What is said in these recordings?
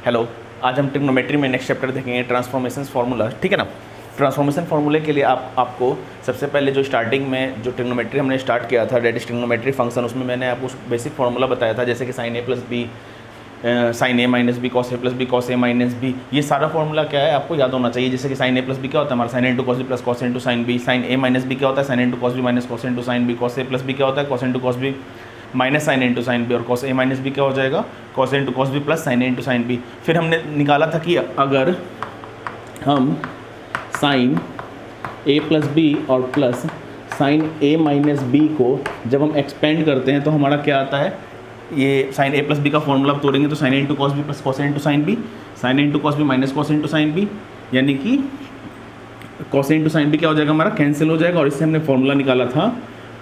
Hello, आज हम trigonometry में नेक्स्ट चैप्टर देखेंगे ट्रांसफॉर्मेशन फार्मूला, ठीक है ना। ट्रांसफॉर्मेशन फार्मूले के लिए आपको सबसे पहले जो स्टार्टिंग में जो ट्रिग्नोमेट्री हमने स्टार्ट किया था, डेट इज ट्रिग्नोमेट्री फंक्शन, उसमें मैंने आपको बेसिक फार्मूला बताया था, जैसे कि sign A plus B sine A minus B cos A plus B cos A minus B. ये सारा फार्मूला क्या है आपको याद होना चाहिए। जैसे कि साइन ए प्लस बी क्या होता है हमारा sine A into cos B plus cos into sine B. Sine A minus B क्या होता है sine into cos B minus cos into sine B. Cos A plus B क्या होता है cos into cos B minus sine into sine B. और cos A minus B क्या हो जाएगा cos into cos B plus sine A into sine B. फिर हमने निकाला था कि अगर हम साइन ए प्लस बी और plus sine A minus B को जब हम एक्सपेंड करते हैं तो हमारा क्या आता है, ये साइन ए प्लस बी का फॉर्मूला तोड़ेंगे तो sine A into cos B plus cos into sine B, sine A into cos B minus cos into sine B, यानी कि कॉस इंटू साइन बी क्या हो जाएगा हमारा कैंसिल हो जाएगा। और इससे हमने फॉर्मूला निकाला था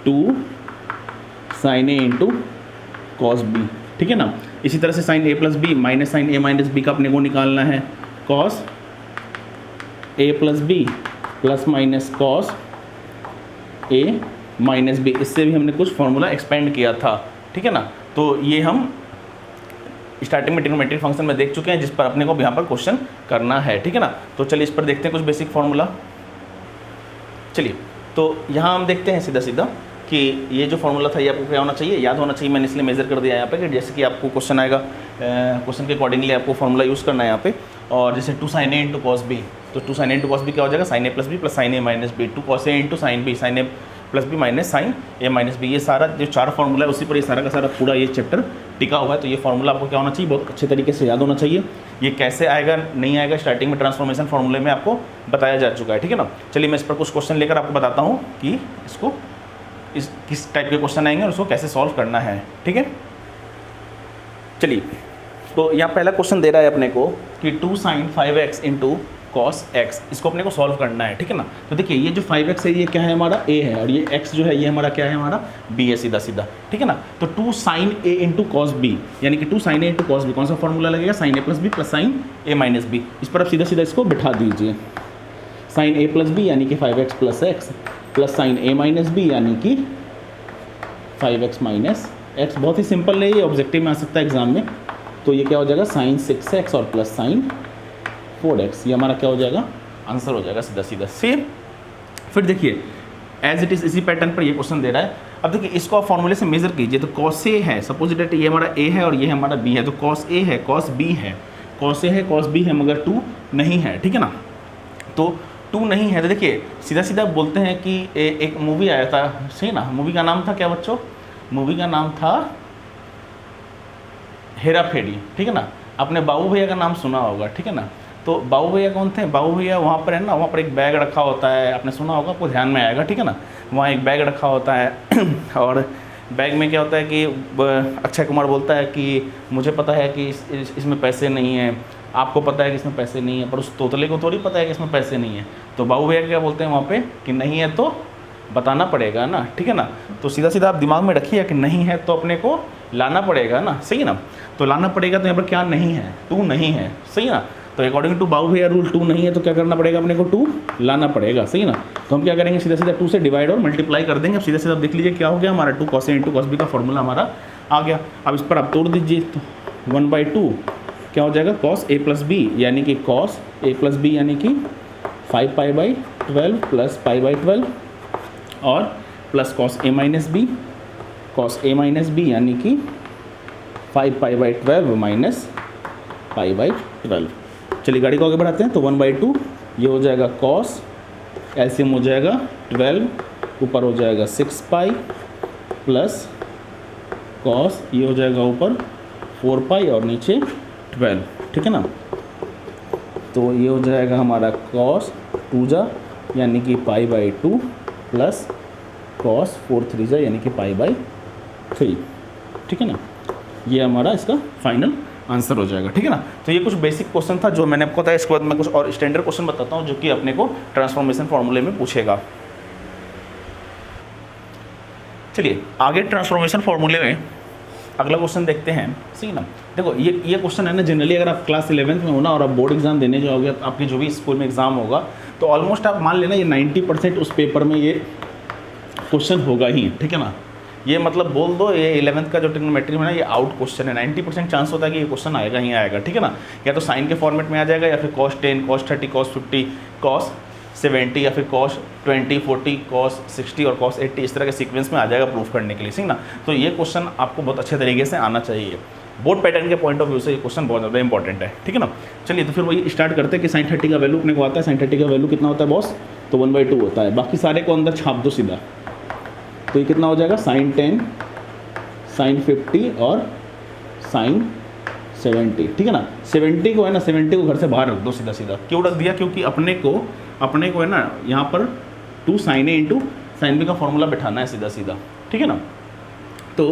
2 sine A into cos B, ठीक है ना। इसी तरह से sine A plus B minus sine A minus B का अपने को निकालना है cos A plus B plus minus cos A minus B. इससे भी हमने कुछ फार्मूला एक्सपेंड किया था, ठीक है ना। तो ये हम स्टार्टिंग में ट्रिग्नोमेट्री फंक्शन में देख चुके हैं, जिस पर अपने को यहाँ पर क्वेश्चन करना है, ठीक है ना। तो चलिए इस पर देखते हैं कुछ बेसिक फार्मूला। चलिए तो यहाँ हम देखते हैं सीधा सीधा कि ये जो फार्मूला था ये आपको क्या होना चाहिए, याद होना चाहिए। मैंने इसलिए मेजर कर दिया यहाँ पे कि जैसे कि आपको क्वेश्चन आएगा, क्वेश्चन के अकॉर्डिंगली आपको फार्मूला यूज़ करना है यहाँ पे। और जैसे 2 sine A into cos B, तो 2 sine A into cos B क्या हो जाएगा sign A plus B plus sine A minus B. 2 cos A into sine B sine A plus B minus sine A minus B. ये सारा जो 4 formula है उसी पर ये सारा का सारा पूरा ये चैप्टर टिका हुआ है। तो ये फार्मूला आपको क्या होना चाहिए, बहुत अच्छे तरीके से याद होना चाहिए। ये कैसे आएगा नहीं आएगा स्टार्टिंग में ट्रांसफॉर्मेशन फार्मूले में आपको बताया जा चुका है, ठीक है ना। चलिए मैं इस पर कुछ क्वेश्चन लेकर आपको बताता हूँ कि इसको किस टाइप के क्वेश्चन आएंगे और उसको कैसे सॉल्व करना है, ठीक है। चलिए तो यहाँ पहला क्वेश्चन दे रहा है अपने को कि 2 sign 5x into cos x, इसको अपने को सॉल्व करना है, ठीक है ना। तो देखिए ये जो 5x है ये क्या है हमारा a है, और ये x जो है ये हमारा क्या है हमारा b है, सीधा सीधा, ठीक है ना। तो 2 sine a into cos B, यानी कि 2 sine a into cos B, कौन सा फॉर्मूला लगेगा sine a plus B plus sine a minus B. इस पर आप सीधा सीधा इसको बिठा दीजिए। साइन a प्लस बी यानी कि 5x plus X plus sine a minus B यानी कि 5x माइनस एक्स। बहुत ही सिंपल है, ये ऑब्जेक्टिव में आ सकता है एग्जाम में। तो ये क्या हो जाएगा साइन 6x और प्लस साइन 4x, ये हमारा क्या हो जाएगा आंसर हो जाएगा सीधा सीधा। फिर देखिए एज इट इज़ इसी पैटर्न पर ये क्वेश्चन दे रहा है। अब देखिए इसको आप फॉर्मूले से मेजर कीजिए। तो कॉस ए है, सपोज डेट ये हमारा a है और ये हमारा b है। तो कॉस ए है कॉस b है, कॉस ए है कॉस b है, मगर 2 नहीं है, ठीक है ना। तो 2 नहीं है तो देखिए सीधा सीधा बोलते हैं कि एक मूवी आया था, सही ना। मूवी का नाम था क्या बच्चों, मूवी का नाम था हेरा फेरी, ठीक है ना। आपने बाबू भैया का नाम सुना होगा, ठीक है ना। तो बाबू भैया कौन थे, बाबू भैया वहाँ पर है ना, वहाँ पर एक बैग रखा होता है, आपने सुना होगा, आपको ध्यान में आएगा, ठीक है ना। वहाँ एक बैग रखा होता है और बैग में क्या होता है कि अक्षय कुमार बोलता है कि मुझे पता है कि इसमें पैसे नहीं हैं, आपको पता है कि इसमें पैसे नहीं है, पर उस तोतले को थोड़ी पता है कि इसमें पैसे नहीं है। तो बाबू भैया क्या बोलते हैं वहाँ पे कि नहीं है तो बताना पड़ेगा ना, ठीक है ना। तो सीधा सीधा आप दिमाग में रखिए कि नहीं है तो अपने को लाना पड़ेगा ना, सही है ना। तो लाना पड़ेगा, तो यहाँ पर क्या नहीं है 2 नहीं है, सही है ना। तो अकॉर्डिंग टू बाबू भैया रूल 2 नहीं है तो क्या करना पड़ेगा अपने को 2 लाना पड़ेगा, सही ना। तो हम क्या करेंगे सीधा सीधा 2 से डिवाइड और मल्टीप्लाई कर देंगे। अब सीधा सीधा देख लीजिए क्या हो गया हमारा 2 cos A into cos B का फॉर्मूला हमारा आ गया। अब इस पर आप तोड़ दीजिए तो 1/2 क्या हो जाएगा कॉस ए प्लस बी, यानी कि कॉस ए प्लस बी यानी कि 5π/12 प्लस π/12 और plus cos A minus B, cos A minus B यानी कि 5π/12 माइनस π/12। चलिए गाड़ी को आगे बढ़ाते हैं। तो 1/2 ये हो जाएगा कॉस, एलसीएम हो जाएगा 12, ऊपर हो जाएगा 6π प्लस कॉस, ये हो जाएगा ऊपर 4π और नीचे 12, ठीक है ना। तो ये हो जाएगा हमारा कॉस 2 जा यानी कि π/2 प्लस कॉस 4 3 जा यानी कि π/3, ठीक है ना। ये हमारा इसका फाइनल आंसर हो जाएगा, ठीक है ना। तो ये कुछ बेसिक क्वेश्चन था जो मैंने आपको बताया। इसके बाद मैं कुछ और स्टैंडर्ड क्वेश्चन बताता हूँ जो कि अपने को ट्रांसफॉर्मेशन फार्मूले में पूछेगा। चलिए आगे ट्रांसफॉर्मेशन फार्मूले में अगला क्वेश्चन देखते हैं, सही ना। देखो ये क्वेश्चन है ना, जनरली अगर आप क्लास 11th में हो ना और आप बोर्ड एग्जाम देने जाओगे, आपके जो भी स्कूल में एग्जाम होगा, तो ऑलमोस्ट आप मान लेना ये 90% उस पेपर में ये क्वेश्चन होगा ही, ठीक है ना। ये मतलब बोल दो ये 11th का जो ट्रिग्नोमेट्री में ना ये आउट क्वेश्चन है, 90% चांस होता है कि ये क्वेश्चन आएगा ही आएगा, ठीक है ना। या तो साइन के फॉर्मेट में आ जाएगा या फिर cos 10, cos 30, cos 50, cos 70 या फिर cos 20, 40, cos 60 और cos 80 इस तरह के सीक्वेंस में आ जाएगा प्रूफ करने के लिए, ठीक ना। तो ये क्वेश्चन आपको बहुत अच्छे तरीके से आना चाहिए, बोर्ड पैटर्न के पॉइंट ऑफ व्यू से ये क्वेश्चन बहुत ज़्यादा इंपॉर्टेंट है, ठीक है ना। चलिए तो फिर वही स्टार्ट करते हैं कि sin 30 का वैल्यू अपने को आता है, sin 30 का वैल्यू कितना होता है बॉस, तो 1/2 होता है, बाकी सारे को अंदर छाप दो सीधा, तो ये कितना हो जाएगा sin 10, sin 50 और sin 70, ठीक है ना। 70 को है ना, 70 को घर से बाहर रख दो सीधा सीधा, क्यों रख दिया, क्योंकि अपने को है ना यहाँ पर 2 sin A into sin B का फॉर्मूला बैठाना है सीधा सीधा, ठीक है ना। तो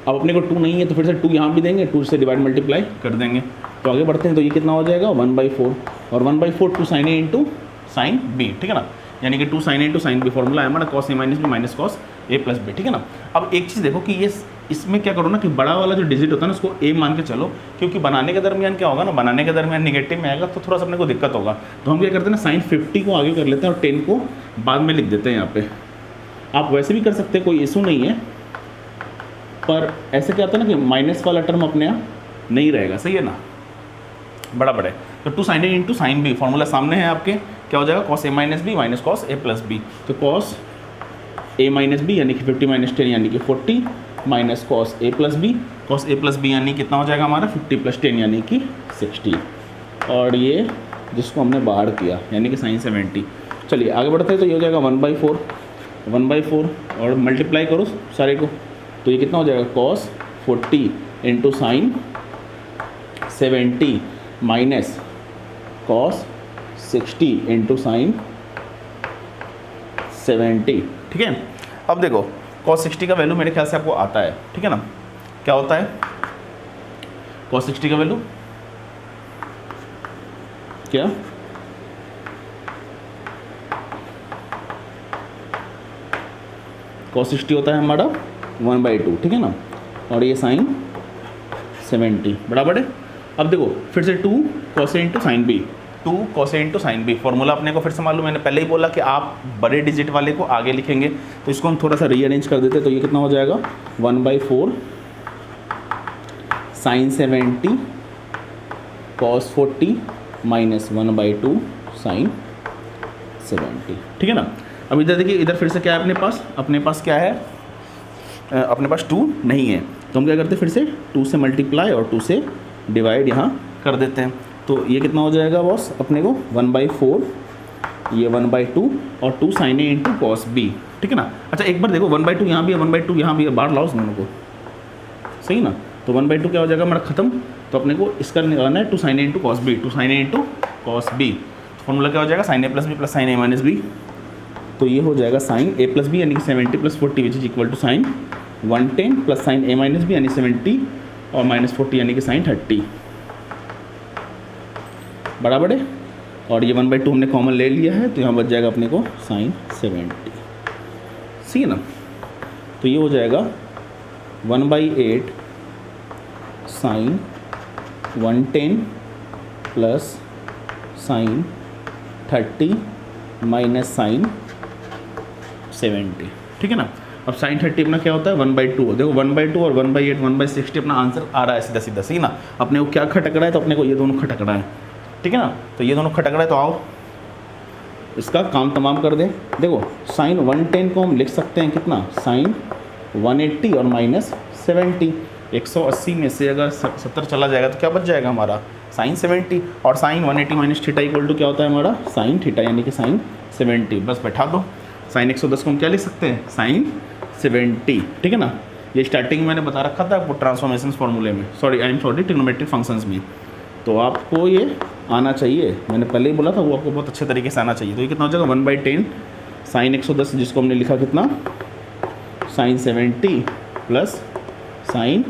अब अपने को 2 नहीं है तो फिर से 2 यहाँ भी देंगे, 2 से डिवाइड मल्टीप्लाई कर देंगे, तो आगे बढ़ते हैं। तो ये कितना हो जाएगा 1/4 और 1/4 2 sin A into sin B, ठीक है ना, यानी कि 2 sin A into sin B formula है हमारा cos A minus B minus cos A plus B, ठीक है ना। अब एक चीज़ देखो कि ये इसमें क्या करो ना कि बड़ा वाला जो डिजिट होता है ना उसको A मान के चलो, क्योंकि बनाने के दरमियान क्या होगा ना, बनाने के दरमियान नेगेटिव में आएगा तो थोड़ा सा अपने को दिक्कत होगा, तो हम क्या करते हैं ना sin 50 को आगे कर लेते हैं और 10 को बाद में लिख देते हैं यहाँ पे। आप वैसे भी कर सकते हैं, कोई इशू नहीं है, पर ऐसे क्या होता है ना कि माइनस वाला टर्म अपने यहाँ नहीं रहेगा, सही है ना, बराबर है। तो 2 sin A into sin B formula सामने है आपके, क्या हो जाएगा cos A minus B minus cos A plus B, तो cos A माइनस B यानी कि 50 माइनस 10 यानी कि 40 minus cos A plus B, cos A plus B यानी कितना हो जाएगा हमारा 50 प्लस 10 यानी कि 60, और ये जिसको हमने बाहर किया यानी कि sin 70। चलिए आगे बढ़ते हैं, तो ये हो जाएगा 1/4 और मल्टीप्लाई करो सारे को, तो ये कितना हो जाएगा cos 40 into sin 70 minus cos 60 into sin 70, ठीक है। अब देखो cos 60 का वैल्यू मेरे ख्याल से आपको आता है, ठीक है ना, क्या होता है cos 60 का वैल्यू, क्या cos 60 होता है हमारा 1/2, ठीक है ना, और ये sin 70 बराबर है। अब देखो फिर से 2 cos A into sin B, 2 cos A into sin B formula अपने को फिर से मालूम, मैंने पहले ही बोला कि आप बड़े डिजिट वाले को आगे लिखेंगे, तो इसको हम थोड़ा सा रीअरेंज कर देते, तो ये कितना हो जाएगा 1/4 sin 70 cos 40 माइनस 1/2 sin 70, ठीक है ना। अब इधर देखिए, इधर फिर से क्या है अपने पास क्या है, अपने पास 2 नहीं है, तो हम क्या करते हैं फिर से 2 से मल्टीप्लाई और 2 से डिवाइड यहाँ कर देते हैं, तो ये कितना हो जाएगा बॉस अपने को 1/4, ये 1/2 और 2 sin A into cos B, ठीक है ना। अच्छा एक बार देखो 1/2 यहाँ भी है, 1/2 यहाँ भी है, बाहर लाओ दोनों को, सही ना, तो 1/2 क्या हो जाएगा हमारा खत्म, तो अपने को इसका निकालना है 2 sin A into cos B, 2 sin A into cos B, formula क्या हो जाएगा sin A plus B plus sin A minus B, तो ये हो जाएगा sin A प्लस B यानी कि 70 plus 40 which is equal to sin 110 plus sin A minus B यानी 70 और माइनस 40 यानी कि sin 30 बराबर है, और ये 1/2 हमने कॉमन ले लिया है, तो यहाँ बच जाएगा अपने को sin 70, सही है ना। तो ये हो जाएगा 1/8 sin 110 plus sin 30 minus sin 70, ठीक है ना। अब sin 30 अपना क्या होता है 1/2, देखो 1/2 और 1/8 1/60 अपना आंसर आ रहा है सीधा सीधा, सही ना। अपने को क्या खटक रहा है, तो अपने को ये दोनों खटक रहा है, ठीक है ना, तो ये दोनों खटक रहा है, तो आओ इसका काम तमाम कर दें। देखो sin 110 को हम लिख सकते हैं कितना sin 180 और माइनस 70, 180 में से अगर 70 चला जाएगा तो क्या बच जाएगा हमारा sin 70, और sin 180 minus theta equal to क्या होता है हमारा sin थीटा यानी कि sin 70, बस बैठा दो। sin 110 को हम क्या लिख सकते हैं sin 70, ठीक है ना। ये स्टार्टिंग में मैंने बता रखा था आपको ट्रांसफॉर्मेशन फॉर्मूले में, सॉरी ट्रिग्नोमेट्रिक फंक्शंस में, तो आपको ये आना चाहिए, मैंने पहले ही बोला था वो आपको बहुत अच्छे तरीके से आना चाहिए। तो ये कितना हो जाएगा 1/10 sin 110 जिसको हमने लिखा कितना sin 70 प्लस sin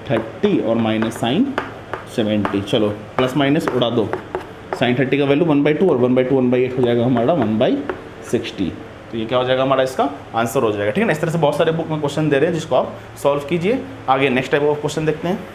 30 और माइनस sin 70, चलो प्लस माइनस उड़ा दो, sin 30 का वैल्यू 1/2 और 1/2 1/8 हो जाएगा हमारा 1/60, तो ये क्या हो जाएगा हमारा इसका आंसर हो जाएगा, ठीक है ना। इस तरह से बहुत सारे बुक में क्वेश्चन दे रहे हैं जिसको आप सॉल्व कीजिए। आगे नेक्स्ट टाइप ऑफ क्वेश्चन देखते हैं।